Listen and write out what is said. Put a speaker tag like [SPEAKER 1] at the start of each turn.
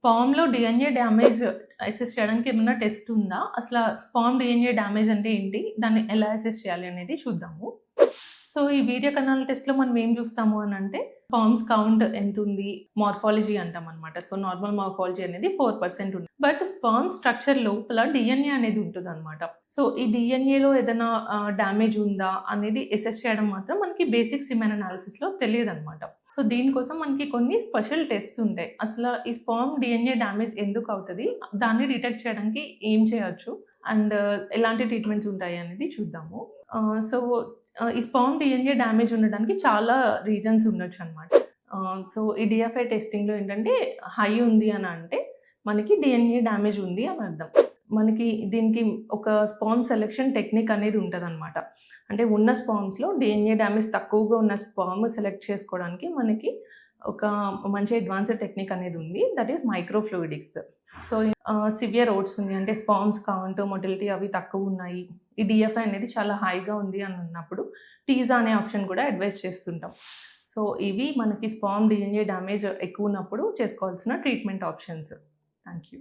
[SPEAKER 1] స్పామ్‌లో DNA damage assess చేయడానికి ఏమన్నా test ఉందా? స్పామ్ డీఎన్ఏ డ్యామేజ్ అంటే ఏంటి? దాన్ని ఎలా అసెస్ చేయాలి అనేది చూద్దాము. సో, ఈ వీర్య కణాల టెస్ట్‌లో మనం ఏం చూస్తాము అనంటే, స్పామ్స్ కౌంట్ ఎంతుంది? మార్ఫాలజీ అంటామనమాట. సో, నార్మల్ మార్ఫాలజీ అనేది 4% ఉంది. బట్ స్పర్మ్ స్ట్రక్చర్ లోపల డీఎన్ఏ అనేది ఉంటదనమాట. సో, ఈ డీఎన్ఏలో ఏదైనా డ్యామేజ్ ఉందా అనేది అసెస్ చేయడం మాత్రం మనకి బేసిక్ సిమెన్ అనాలిసిస్‌లో తెలియదనమాట. సో, దీనికోసం మనకి కొన్ని స్పెషల్ టెస్ట్స్ ఉంటాయి. ఈ స్పర్మ్ డీఎన్ఏ డ్యామేజ్ ఎందుకవుతది? దాన్ని డిటెక్ట్ చేయడానికి ఏం చేయొచ్చు? అండ్ ఎలాంటి ట్రీట్మెంట్స్ ఉంటాయి అనేది చూద్దాము. ఈ స్పర్మ్ డీఎన్ఏ డ్యామేజ్ ఉండడానికి చాలా రీజన్స్ ఉండొచ్చనమాట. ఈ డీఎఫ్ఐ టెస్టింగ్‌లో ఏంటంటే హై ఉంది అని అంటే మనకి డీఎన్ఏ డ్యామేజ్ ఉంది అని అర్థం. దీనికి ఒక స్పర్మ్ సెలక్షన్ టెక్నిక్ అనేది ఉంటదనమాట. అంటే ఉన్న స్పర్మ్స్‌లో డీఎన్ఏ డ్యామేజ్ తక్కువగా ఉన్న స్పర్మ్ సెలెక్ట్ చేసుకోవడానికి మనకి ఒక మంచి అడ్వాన్స్డ్ టెక్నిక్ అనేది ఉంది. That is microfluidics. Severe OATS ఉంది అంటే స్పర్మ్స్ కౌంట్, మొటిలిటీ అవి తక్కువున్నాయి. ఈ డీఎఫ్ఐ అనేది చాలా హైగా ఉంది అని అన్నప్పుడు టీజా అనే ఆప్షన్ కూడా అడ్వైస్ చేస్తుంటాం. సో, ఇవి మనకి స్పర్మ్ డీఎన్ఏ డ్యామేజ్ ఎక్కువ ఉన్నప్పుడు చేసుకోవాల్సిన ట్రీట్మెంట్ ఆప్షన్స్. Thank you.